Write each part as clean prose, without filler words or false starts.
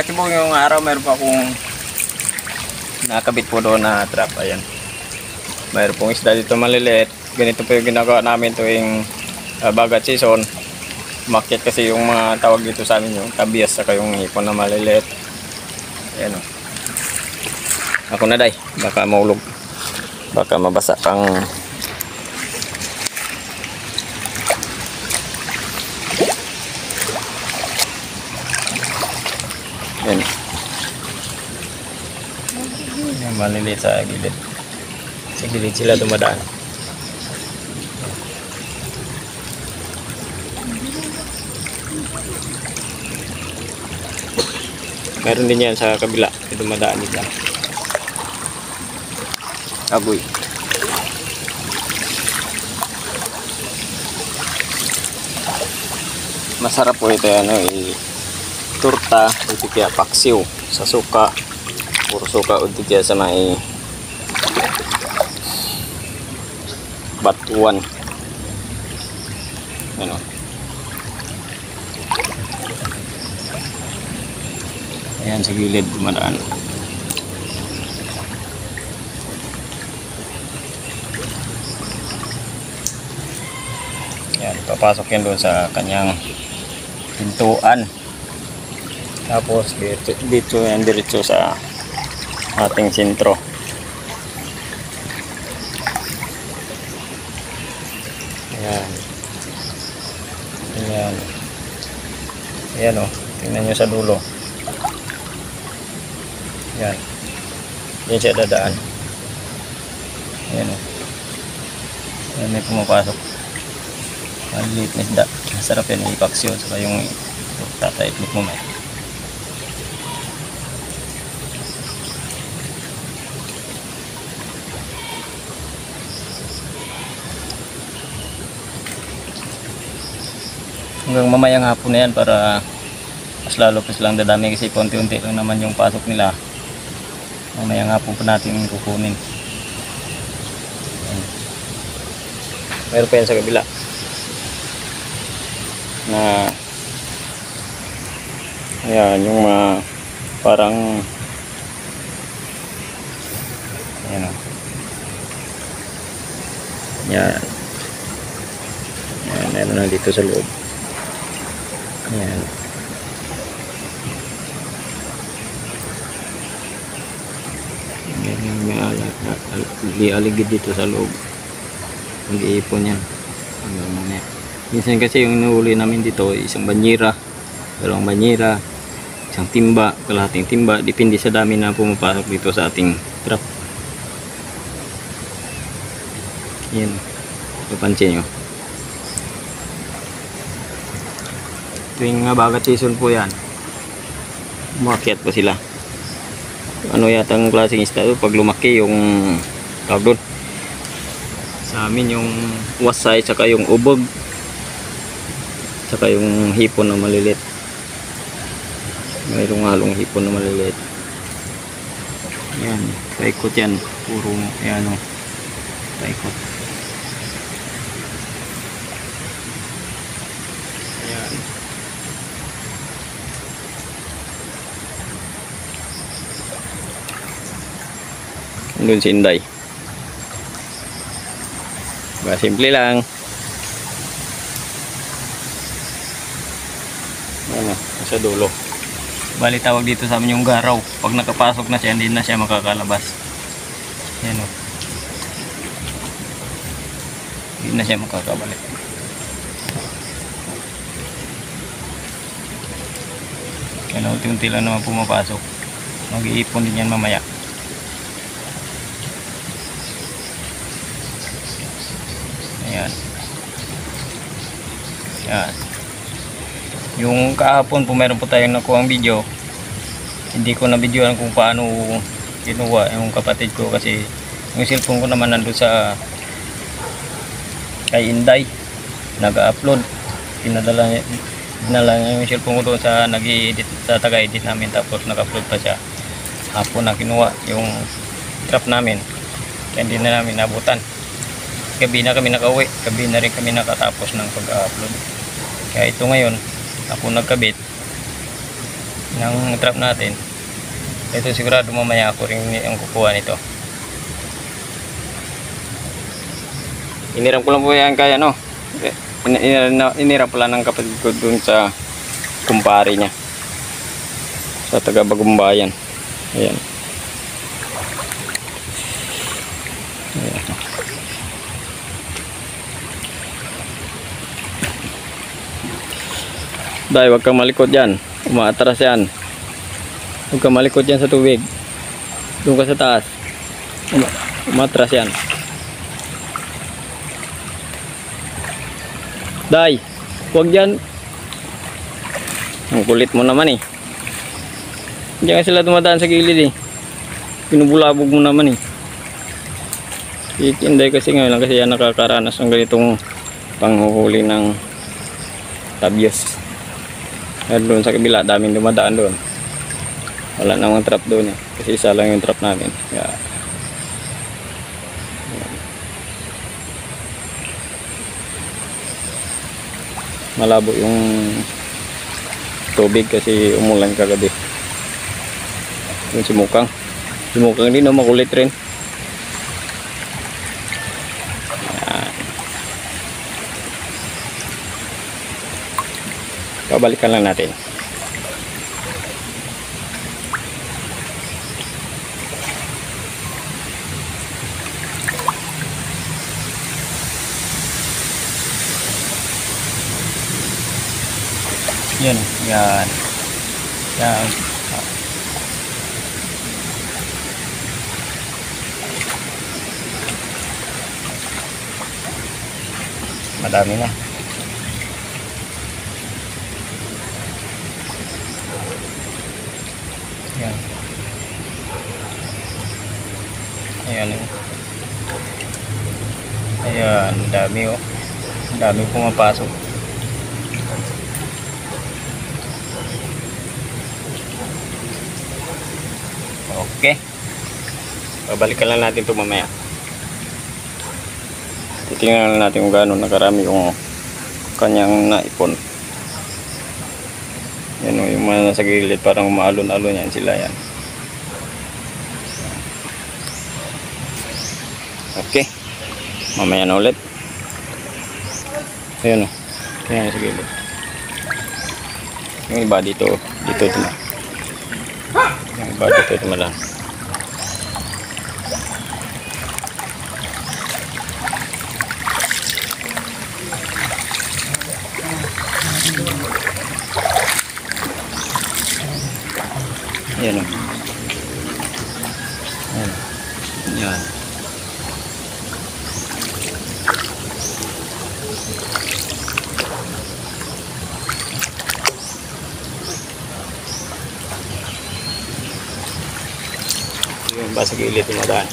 kachibong yung araw, meron pa akong nakabit po doon na trap. Ayan. Mayroon pong isda dito maliliit. Ganito po yung ginagawa namin tuwing bagat season. Umakyat kasi yung mga tawag dito sa amin yung tabias saka yung hipon na maliliit. Ayan o. Ako na day. Baka maulog. Baka mabasa pang ayan. Yung maliliit sa gilid. Sa gilid sila dumadaan. Meron din yan sa kabila. Dumadaan nila. Agoy. Masarap po ito ano turta o kaya paksiw sa suka. Puro suka o kaya sa may batuan. Ano? Ayan sa gilid dumadaan. Ayan, papasok yan doon sa kanyang pintuan. Tapos dito yan diretso sa ating sentro. Ayan. Ayan. Ayan o. Tingnan nyo sa dulo. Ayan. Yan siya dadaan. Ayan o. Ayan may pumapasok. Maliit na isda. Masarap yan ipaksyon. Saka yung tataitlip mo may. Hanggang mamayang hapon na yan para mas lalo pa silang dadami kasi unti-unti lang naman yung pasok nila. Mamayang hapon pa natin kukunin. Meron pa yan sa kabila na ayan yung mga parang ayan o. Ayan. Ayan, meron na dito sa loob. Ayan. May aligid dito sa loob. Mag-iipon yan. Minsan kasi yung nahuli namin dito isang banyera, dalawang banyera, isang timba, kalahating timba. Depende sa dami na pumapasok dito sa ating trap. Yan. Papansin nyo. Tuwing bagat season po yan, umakyat pa sila. Ano yata ang klaseng isda ito pag lumaki yung tawag doon sa amin yung wasay saka yung ubog saka yung hipon na maliliit. Mayroong halong hipon na maliliit. Yan, paikot yan. Puro yan o, paikot. Yan. Doon si Inday. Simple lang. Ano, sa dulo. Bali tawag dito sa amin yung garaw. Pag nakapasok na siya, hindi na siya makakalabas. Yan o. Hindi na siya makakabalik. Kaya unti-unti lang naman pumapasok. Mag-iipon din yan mamaya. Ayan. Ayan. Yung kahapon po meron po tayong nakuha ang video. Hindi ko na videoan kung paano kinuha yung kapatid ko kasi yung cellphone ko naman nandun sa kay Inday. Nag-upload. Dinala niya yung cellphone ko doon sa nag-i-edit sa taga-edit namin tapos nag-upload pa siya. Hapon na kinuha yung trap namin. Kaya hindi na namin nabutan. Gabi na kami nakauwi, gabi na rin kami nakatapos ng pag-upload. Kaya ito ngayon, ako nagkabit. ng trap natin. Ito sigurado mamaya ako rin ang kukuha nito. Iniram ko lang po yan kaya no. Iniram pala ng kapatid ko dun sa kumpare niya. Sa taga Bagumbayan. Ayan. Ayan. Dahil wag kang malikot yan. Umaatras yan. Huwag kang malikot yan sa tubig. Doon ka sa taas. Umatras yan. Day, huwag yan. Ang kulit mo naman eh. Diyan sila dumadaan sa gilid eh. Pinubulabog mo naman eh. Hindi kasi ngayon lang kasi yan nakakaranas ng ganitong panghuhuli ng tabyos. At doon sa kabila, daming dumadaan doon. Wala namang trap doon eh. Kasi isa lang yung trap namin. Kaya, malabo yung tubig kasi umulan kagabi. Yung simukang. Simukang din no, makulit rin. Yan. Babalikan lang natin. Yan, yan. Yan. Madami na. Yan. Ayan. Ayan, dami oh. Dami pumapasok. Okay. Babalikan lang natin ito mamaya. Titingnan lang natin kung gaano nakarami yung kanyang naipon. Yan o, yung mga nasa gilid parang umaalon-alon yan sila yan. Okay. Mamaya na ulit. Ayan o. Ayan nasa gilid. Yung iba dito. Dito ito na. Yung iba dito ito malang. Ayan o. Ayan. Ayan. Yung ba sa gilid tumadaan.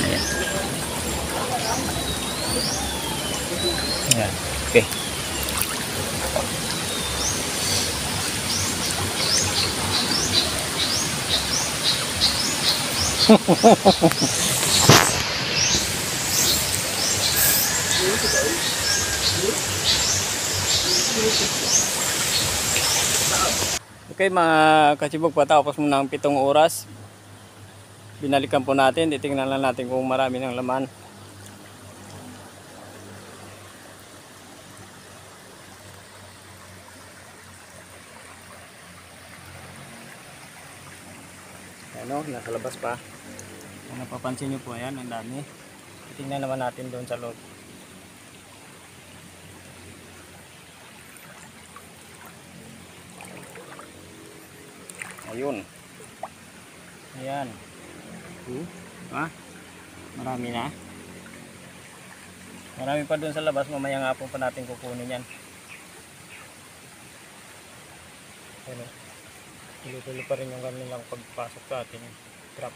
Ayan. Ayan. Okay. Okay mga kachibog, patapos mo ng 7 oras. Binalikan po natin, titingnan lang natin kung marami ng laman. Ano, nasa labas pa. Kung napapansin nyo po, ayan, ang dami. Titingnan naman natin doon sa loob. Ayun. Ayan. Ha? Marami na. Marami pa doon sa labas. Mamaya nga po pa natin kukunin yan. Ano? Tuloy-tuloy pa rin yung kanilang pagpasok sa ating trap.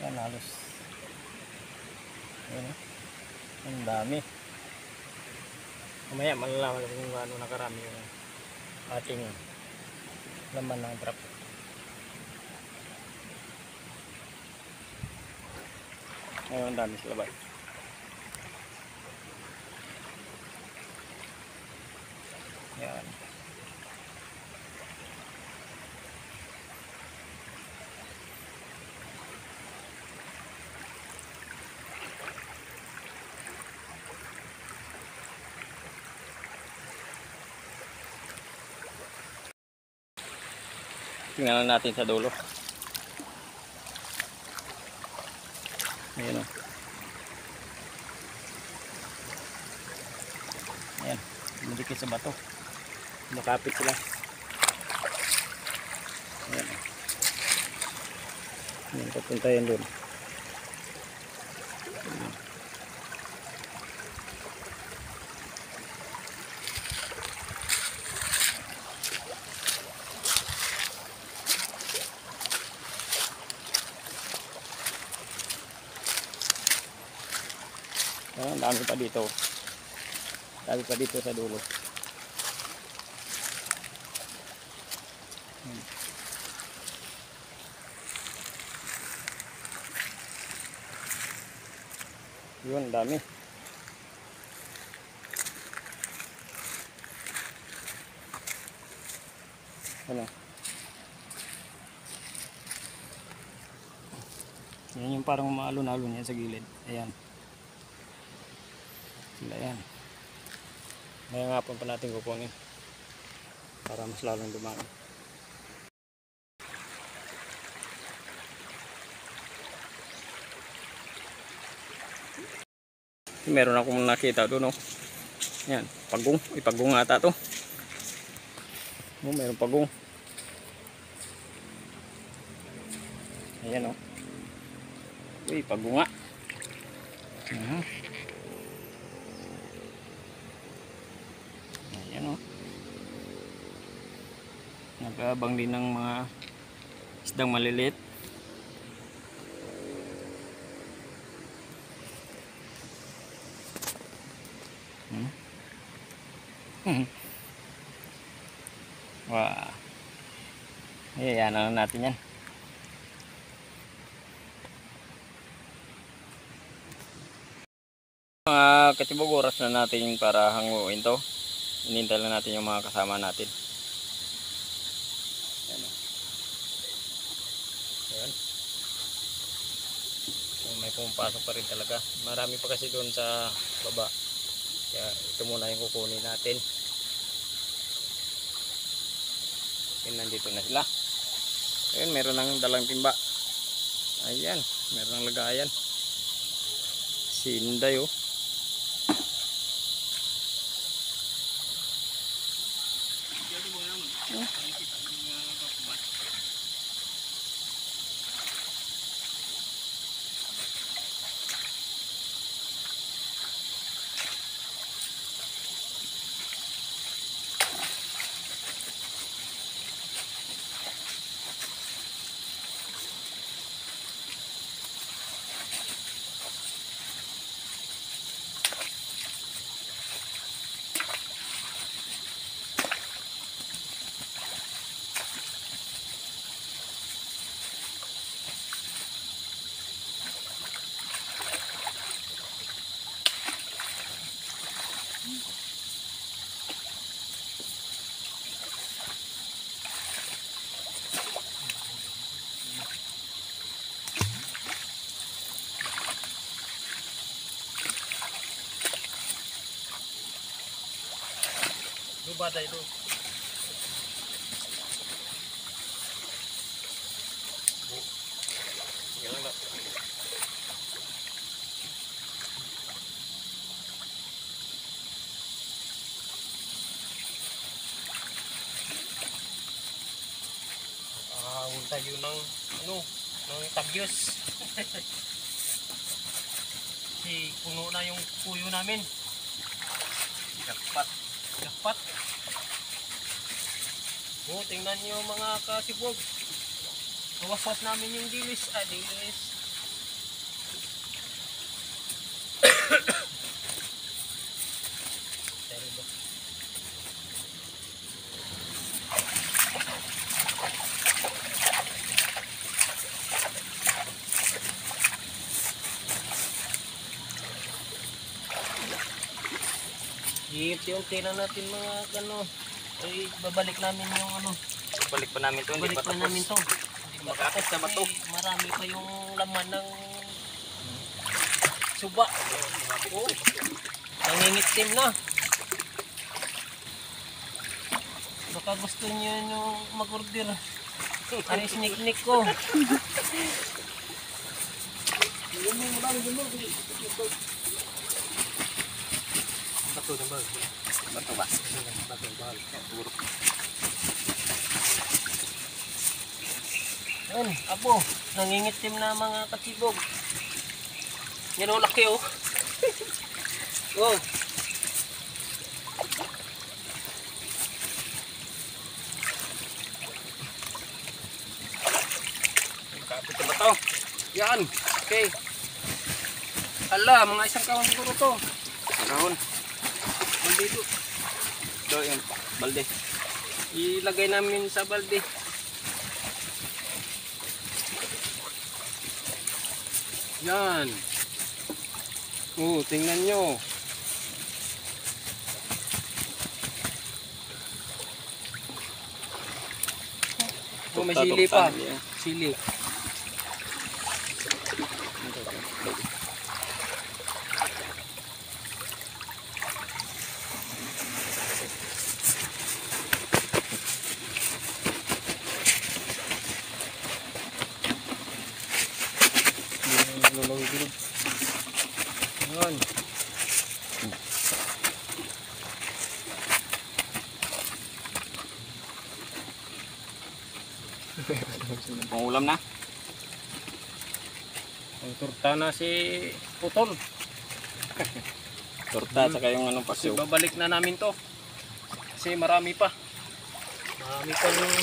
Yan halos. Ayan. Ang dami. Mamaya malalaman kung gaano nakarami yung ating laman ng trap. Ngayon, dami sa labas. Yan. Tingnan natin sa dulo. Ayan o. Ayan. Madikit sa bato. Makapit sila. Ayan. Ayan, papunta yan doon. Ayan, dami pa dito. Dami pa dito sa dulo. Yun, dami. Ano? Yan yung parang maalon-alon yan sa gilid. Ayan. Sila yan. Ngayon nga pa natin kukunin para mas lalong dumami. Meron akong nakita doon, oh. Yan, pagong. Ipagong ata to. Oh, meron pagong. Ayan, oh. Uy, pagunga. Ayan, oh. Nag-aabang din ng mga isdang maliliit. Wah. Ayan na natin yan. Mga katibog, oras na natin para hanguin to. Inintay lang natin yung mga kasama natin. Ayan. Ayan. May pumapasok pa rin talaga. Marami pa kasi doon sa baba. Kaya ito muna yung kukunin natin. Ayan, nandito na sila. Ayan, meron ng dalang timba. Ayan, meron ng lagayan. Sinday, oh. Bata itu. Jalan enggak? Unta yun ng ng tagyos. Si puno na yung puyo namin. Dapat. Oh, tingnan niyo mga kasibog. Nawaswas namin yung dilis. Dilis. Terrible. Iunti-unti na natin mga ano. Ay, babalik namin yung ano. Balik pa namin to, hindi Balik pa pa tapos. namin to. Mag-akit na ba to? Kasi marami pa yung laman ng suba. Oh, nangingitim na. Baka gusto niyo yung mag-order. Ano yung sneak ko? Bato na ba? Bato ba? Bato ba? Yan, apo, nangingitim na mga katsibog. Yan o, laki o. Oh. Kapit na ba to? Yan, okay. Ala, mga isang kahon siguro to. Kahon. Maldito. Ito yung balde. Ilagay namin sa balde. Yan. Oh, tingnan nyo. Oh, may sili pa. Sili. Yan. Pangulam na. Ang turta na si Putol. Torta, saka yung anong Kasi pasyo. babalik na namin to. Kasi marami pa. Marami pa yung